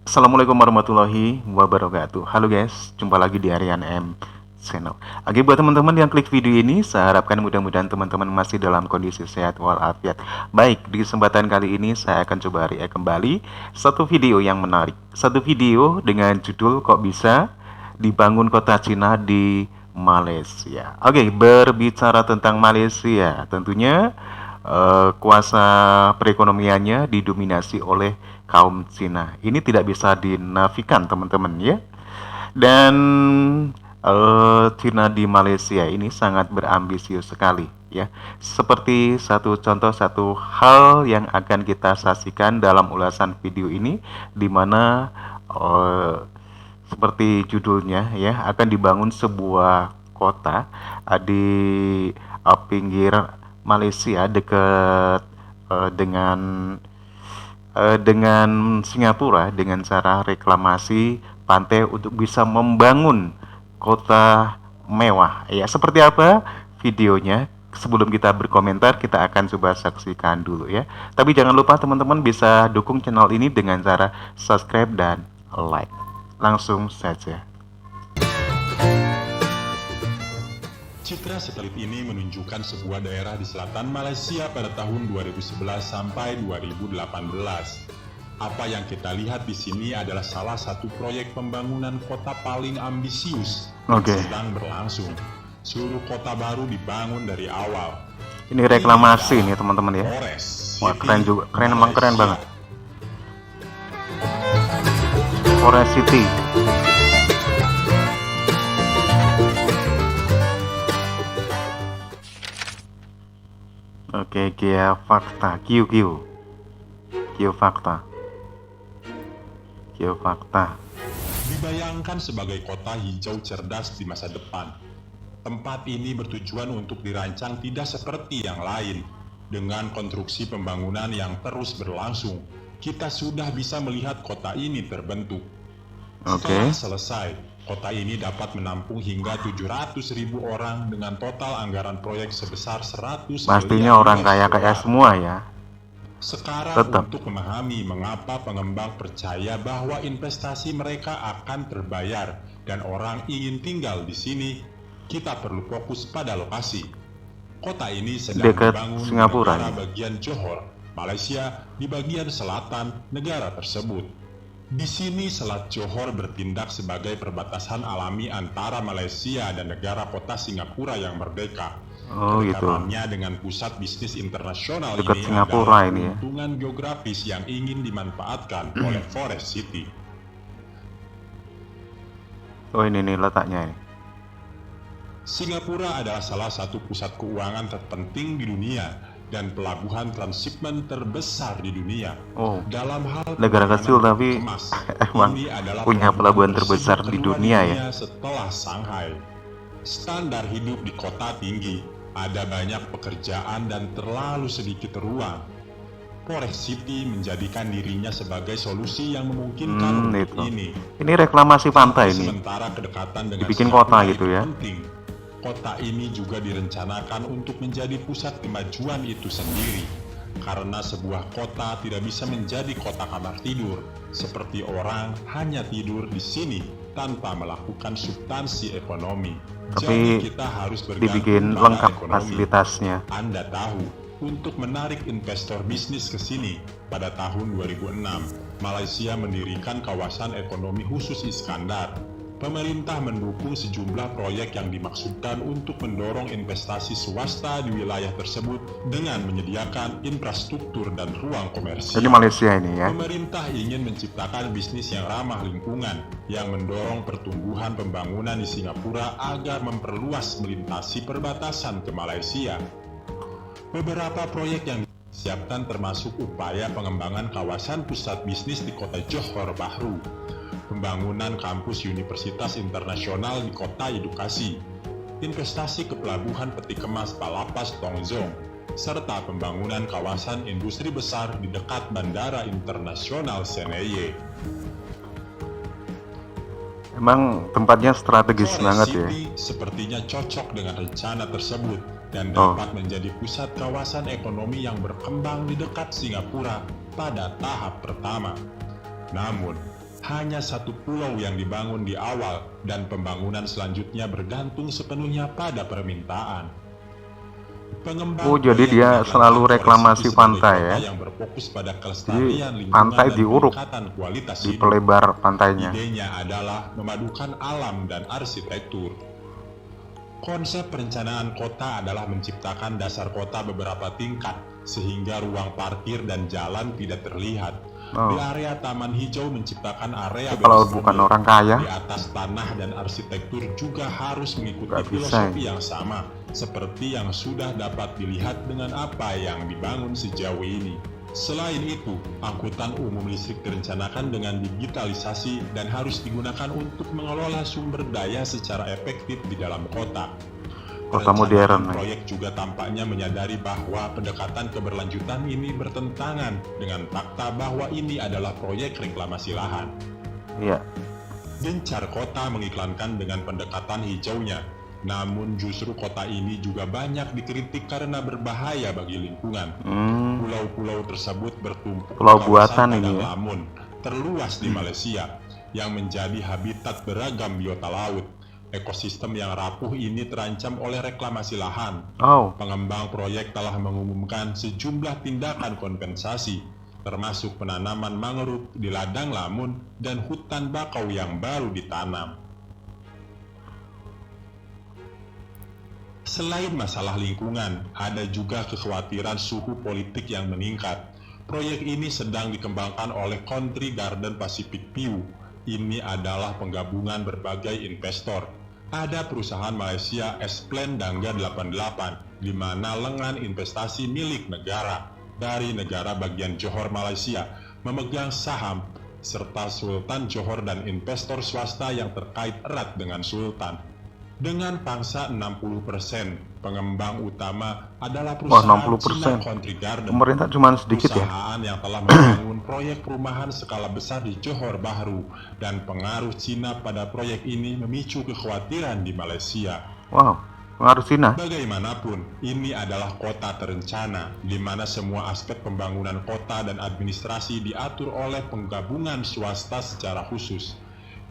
Assalamualaikum warahmatullahi wabarakatuh. Halo guys, jumpa lagi di Aryan M Channel. Oke, buat teman-teman yang klik video ini, saya harapkan mudah-mudahan teman-teman masih dalam kondisi sehat walafiat. Baik, di kesempatan kali ini saya akan coba react kembali satu video yang menarik. Satu video dengan judul "Kok Bisa Dibangun Kota Cina di Malaysia". Oke, berbicara tentang Malaysia, tentunya kuasa perekonomiannya didominasi oleh kaum Cina. Ini tidak bisa dinafikan teman-teman ya. Dan Cina di Malaysia ini sangat berambisius sekali ya. Seperti satu contoh satu hal yang akan kita saksikan dalam ulasan video ini, di mana seperti judulnya ya, akan dibangun sebuah kota di pinggir Malaysia dekat dengan Singapura dengan cara reklamasi pantai untuk bisa membangun kota mewah. Ya, seperti apa videonya? Sebelum kita berkomentar, kita akan coba saksikan dulu ya. Tapi jangan lupa teman-teman bisa dukung channel ini dengan cara subscribe dan like. Langsung saja. Citra satelit ini menunjukkan sebuah daerah di selatan Malaysia pada tahun 2011 sampai 2018. Apa yang kita lihat di sini adalah salah satu proyek pembangunan kota paling ambisius yang sedang berlangsung. Seluruh kota baru dibangun dari awal. Ini reklamasi nih teman-teman ya. Wah, keren juga, keren, emang keren banget. Forest City. Oke, Gia Fakta, Q Fakta. Dibayangkan sebagai kota hijau cerdas di masa depan. Tempat ini bertujuan untuk dirancang tidak seperti yang lain. Dengan konstruksi pembangunan yang terus berlangsung, kita sudah bisa melihat kota ini terbentuk. Setelah selesai, kota ini dapat menampung hingga 700.000 orang dengan total anggaran proyek sebesar 100 Pastinya orang kaya-kaya semua ya. Sekarang untuk memahami mengapa pengembang percaya bahwa investasi mereka akan terbayar dan orang ingin tinggal di sini, kita perlu fokus pada lokasi. Kota ini sedang dibangun di negara bagian Johor, Malaysia, di bagian selatan negara tersebut. Di sini Selat Johor bertindak sebagai perbatasan alami antara Malaysia dan negara kota Singapura yang merdeka. Kedekatannya dengan pusat bisnis internasional dekat ini Singapura adalah ini ya. keuntungan geografis yang ingin dimanfaatkan oleh Forest City. Oh, ini nih letaknya ini. Singapura adalah salah satu pusat keuangan terpenting di dunia dan pelabuhan transhipment terbesar di dunia. Dalam hal negara kecil tapi emang punya pelabuhan terbesar di dunia ya. Setelah Shanghai, standar hidup di kota tinggi, ada banyak pekerjaan dan terlalu sedikit ruang. Forest City menjadikan dirinya sebagai solusi yang memungkinkan untuk ini. Ini reklamasi pantai ini. Sementara kedekatan dengan dibikin kota gitu ya. Penting. Kota ini juga direncanakan untuk menjadi pusat kemajuan itu sendiri. Karena sebuah kota tidak bisa menjadi kota kamar tidur, seperti orang hanya tidur di sini tanpa melakukan substansi ekonomi. Tapi jadi kita harus dibikin lengkap fasilitasnya. Anda tahu, untuk menarik investor bisnis ke sini, pada tahun 2006, Malaysia mendirikan kawasan ekonomi khusus Iskandar. Pemerintah mendukung sejumlah proyek yang dimaksudkan untuk mendorong investasi swasta di wilayah tersebut dengan menyediakan infrastruktur dan ruang komersial. Jadi Malaysia ini ya. Pemerintah ingin menciptakan bisnis yang ramah lingkungan yang mendorong pertumbuhan pembangunan di Singapura agar memperluas melintasi perbatasan ke Malaysia. Beberapa proyek yang disiapkan termasuk upaya pengembangan kawasan pusat bisnis di kota Johor Bahru, pembangunan kampus Universitas Internasional di kota edukasi, investasi ke pelabuhan peti kemas Palapas Tongzong, serta pembangunan kawasan industri besar di dekat Bandara Internasional Seneye. Emang tempatnya strategis banget ya. Sepertinya cocok dengan rencana tersebut dan dapat menjadi pusat kawasan ekonomi yang berkembang di dekat Singapura pada tahap pertama. Namun, hanya satu pulau yang dibangun di awal dan pembangunan selanjutnya bergantung sepenuhnya pada permintaan. Oh, jadi dia selalu reklamasi pantai ya. Yang berfokus pada Jadi kelestarian lingkungan pantai dan diuruk, peningkatan kualitas hidup. dipelebar pantainya. Idenya adalah memadukan alam dan arsitektur. Konsep perencanaan kota adalah menciptakan dasar kota beberapa tingkat sehingga ruang parkir dan jalan tidak terlihat. Di area taman hijau menciptakan area Kalau bebas bukan mobil. orang kaya Di atas tanah dan arsitektur juga harus mengikuti nggak bisa filosofi ini. yang sama seperti yang sudah dapat dilihat dengan apa yang dibangun sejauh ini. Selain itu, angkutan umum listrik direncanakan dengan digitalisasi dan harus digunakan untuk mengelola sumber daya secara efektif di dalam kota. Kota modern. Proyek juga tampaknya menyadari bahwa pendekatan keberlanjutan ini bertentangan dengan fakta bahwa ini adalah proyek reklamasi lahan. Iya. Gencar kota mengiklankan dengan pendekatan hijaunya, namun justru kota ini juga banyak dikritik karena berbahaya bagi lingkungan. Pulau-pulau tersebut bertumpuk Pulau di buatan kawasan ini Padang ya. Lamun, terluas di Malaysia, yang menjadi habitat beragam biota laut. Ekosistem yang rapuh ini terancam oleh reklamasi lahan. Pengembang proyek telah mengumumkan sejumlah tindakan kompensasi, termasuk penanaman mangrove di ladang Lamun dan hutan bakau yang baru ditanam. Selain masalah lingkungan, ada juga kekhawatiran suhu politik yang meningkat. Proyek ini sedang dikembangkan oleh Country Garden Pacific View. Ini adalah penggabungan berbagai investor. Ada perusahaan Malaysia S-Plan Dangga 88, di mana lengan investasi milik negara dari negara bagian Johor Malaysia memegang saham, serta Sultan Johor dan investor swasta yang terkait erat dengan Sultan. Dengan pangsa 60%, pengembang utama adalah perusahaan 60%. China Country Garden. Pemerintah cuma sedikit ya. Perusahaan yang telah membangun proyek perumahan skala besar di Johor Bahru, dan pengaruh Cina pada proyek ini memicu kekhawatiran di Malaysia. Wow, pengaruh Cina. Bagaimanapun, ini adalah kota terencana, di mana semua aspek pembangunan kota dan administrasi diatur oleh penggabungan swasta secara khusus.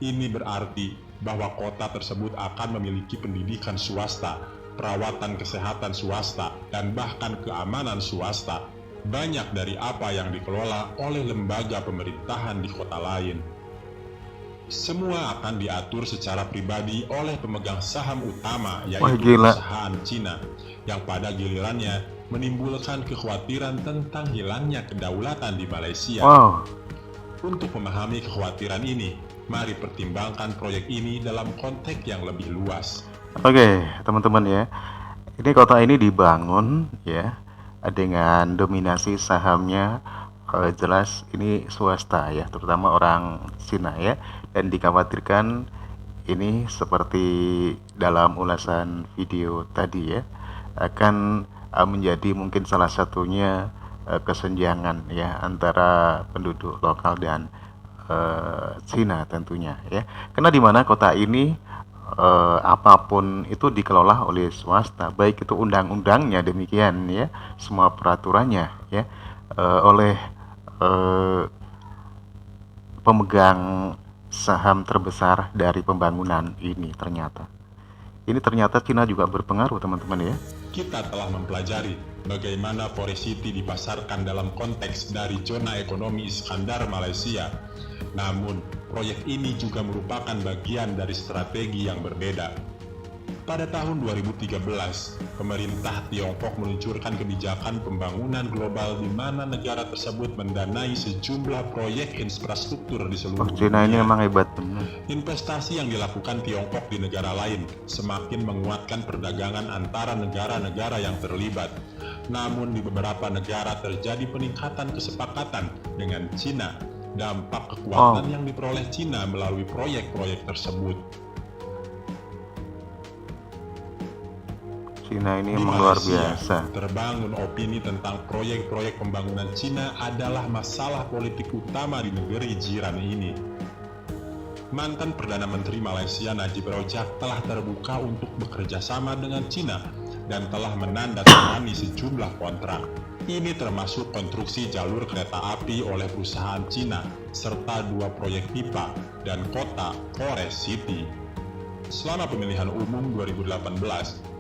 Ini berarti bahwa kota tersebut akan memiliki pendidikan swasta, perawatan kesehatan swasta, dan bahkan keamanan swasta. Banyak dari apa yang dikelola oleh lembaga pemerintahan di kota lain. Semua akan diatur secara pribadi oleh pemegang saham utama, yaitu perusahaan Cina, yang pada gilirannya menimbulkan kekhawatiran tentang hilangnya kedaulatan di Malaysia. Untuk memahami kekhawatiran ini, mari pertimbangkan proyek ini dalam konteks yang lebih luas. Oke, teman-teman ya. Ini kota ini dibangun ya dengan dominasi sahamnya jelas ini swasta ya, terutama orang Cina ya. Dan dikhawatirkan ini seperti dalam ulasan video tadi ya, akan menjadi mungkin salah satunya kesenjangan ya antara penduduk lokal dan Cina tentunya ya, karena di mana kota ini apapun itu dikelola oleh swasta, baik itu undang-undangnya demikian ya, semua peraturannya ya oleh pemegang saham terbesar dari pembangunan ini. Ternyata Cina juga berpengaruh teman-teman ya. Kita telah mempelajari bagaimana Forest City dipasarkan dalam konteks dari zona ekonomi Iskandar Malaysia. Namun, proyek ini juga merupakan bagian dari strategi yang berbeda. Pada tahun 2013, pemerintah Tiongkok meluncurkan kebijakan pembangunan global di mana negara tersebut mendanai sejumlah proyek infrastruktur di seluruh Cina ini dunia. memang hebat. Investasi yang dilakukan Tiongkok di negara lain semakin menguatkan perdagangan antara negara-negara yang terlibat. Namun di beberapa negara terjadi peningkatan kesepakatan dengan Cina. Dampak kekuatan yang diperoleh Cina melalui proyek-proyek tersebut. Cina ini memang luar biasa. Terbangun opini tentang proyek-proyek pembangunan Cina adalah masalah politik utama di negeri jiran ini. Mantan Perdana Menteri Malaysia Najib Razak telah terbuka untuk bekerja sama dengan Cina dan telah menandatangani sejumlah kontrak. Ini termasuk konstruksi jalur kereta api oleh perusahaan Cina, serta 2 proyek pipa dan kota Forest City. Selama pemilihan umum 2018,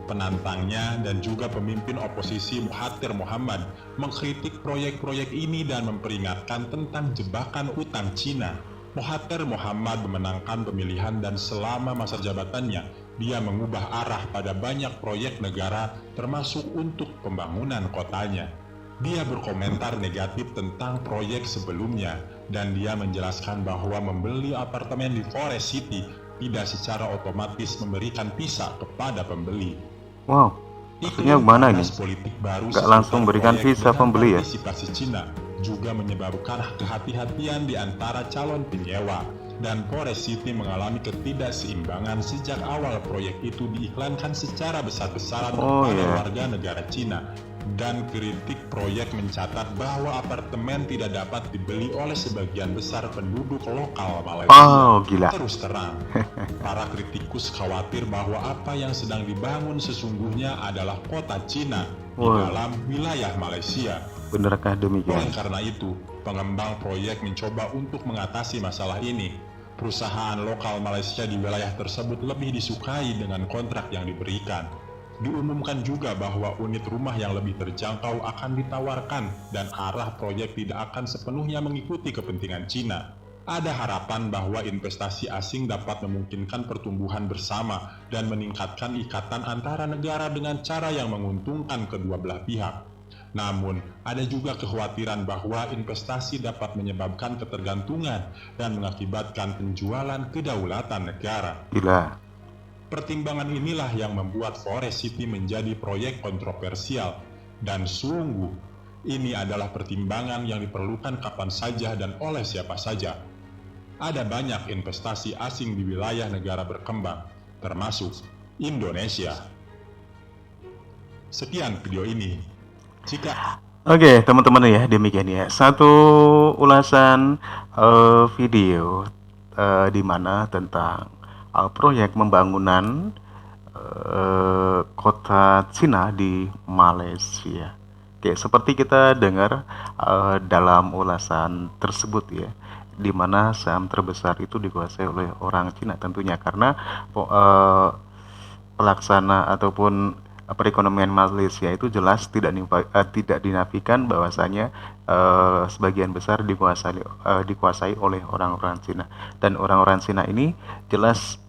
penantangnya dan juga pemimpin oposisi Mahathir Mohamad mengkritik proyek-proyek ini dan memperingatkan tentang jebakan utang Cina. Mahathir Mohamad memenangkan pemilihan dan selama masa jabatannya, dia mengubah arah pada banyak proyek negara termasuk untuk pembangunan kotanya. Dia berkomentar negatif tentang proyek sebelumnya dan dia menjelaskan bahwa membeli apartemen di Forest City tidak secara otomatis memberikan visa kepada pembeli. Wow, maksudnya gimana ini? Politik baru Nggak langsung berikan visa pembeli ya? Partisipasi Cina juga menyebabkan kehati-hatian di antara calon penyewa, dan Forest City mengalami ketidakseimbangan sejak awal proyek itu diiklankan secara besar-besaran kepada warga negara Cina. Dan kritik proyek mencatat bahwa apartemen tidak dapat dibeli oleh sebagian besar penduduk lokal Malaysia. Gila. Terus terang, para kritikus khawatir bahwa apa yang sedang dibangun sesungguhnya adalah kota Cina di dalam wilayah Malaysia. Benarkah demikian? Oleh karena itu, pengembang proyek mencoba untuk mengatasi masalah ini. Perusahaan lokal Malaysia di wilayah tersebut lebih disukai dengan kontrak yang diberikan. Diumumkan juga bahwa unit rumah yang lebih terjangkau akan ditawarkan dan arah proyek tidak akan sepenuhnya mengikuti kepentingan Cina. Ada harapan bahwa investasi asing dapat memungkinkan pertumbuhan bersama dan meningkatkan ikatan antara negara dengan cara yang menguntungkan kedua belah pihak. Namun, ada juga kekhawatiran bahwa investasi dapat menyebabkan ketergantungan dan mengakibatkan penjualan kedaulatan negara. Gila. Pertimbangan inilah yang membuat Forest City menjadi proyek kontroversial, dan sungguh ini adalah pertimbangan yang diperlukan kapan saja dan oleh siapa saja. Ada banyak investasi asing di wilayah negara berkembang, termasuk Indonesia. Sekian video ini. Oke, teman-teman ya, demikian ya. Satu ulasan video di mana tentang proyek pembangunan kota Cina di Malaysia. Oke, seperti kita dengar dalam ulasan tersebut ya, di mana saham terbesar itu dikuasai oleh orang Cina tentunya, karena pelaksana ataupun perekonomian Malaysia itu jelas tidak dinafikan bahwasanya sebagian besar dikuasai oleh orang-orang Cina, dan orang-orang Cina ini jelas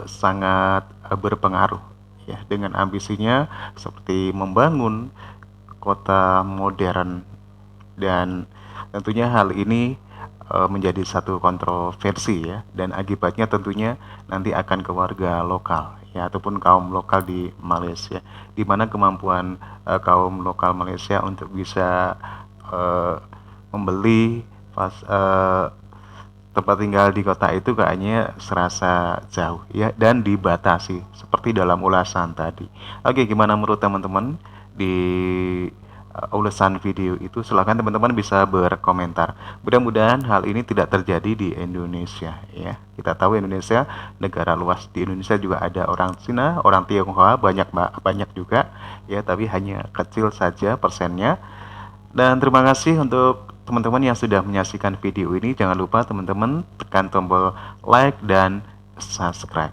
sangat berpengaruh ya, dengan ambisinya seperti membangun kota modern, dan tentunya hal ini menjadi satu kontroversi ya, dan akibatnya tentunya nanti akan ke warga lokal ya, ataupun kaum lokal di Malaysia, di mana kemampuan kaum lokal Malaysia untuk bisa membeli tempat tinggal di kota itu kayaknya serasa jauh ya, dan dibatasi seperti dalam ulasan tadi. Oke, gimana menurut teman-teman di ulasan video itu? Silahkan teman-teman bisa berkomentar. Mudah-mudahan hal ini tidak terjadi di Indonesia ya. Kita tahu Indonesia negara luas, di Indonesia juga ada orang Cina, orang Tionghoa, banyak juga ya, tapi hanya kecil saja persennya. Dan terima kasih untuk teman-teman yang sudah menyaksikan video ini. Jangan lupa teman-teman tekan tombol like dan subscribe.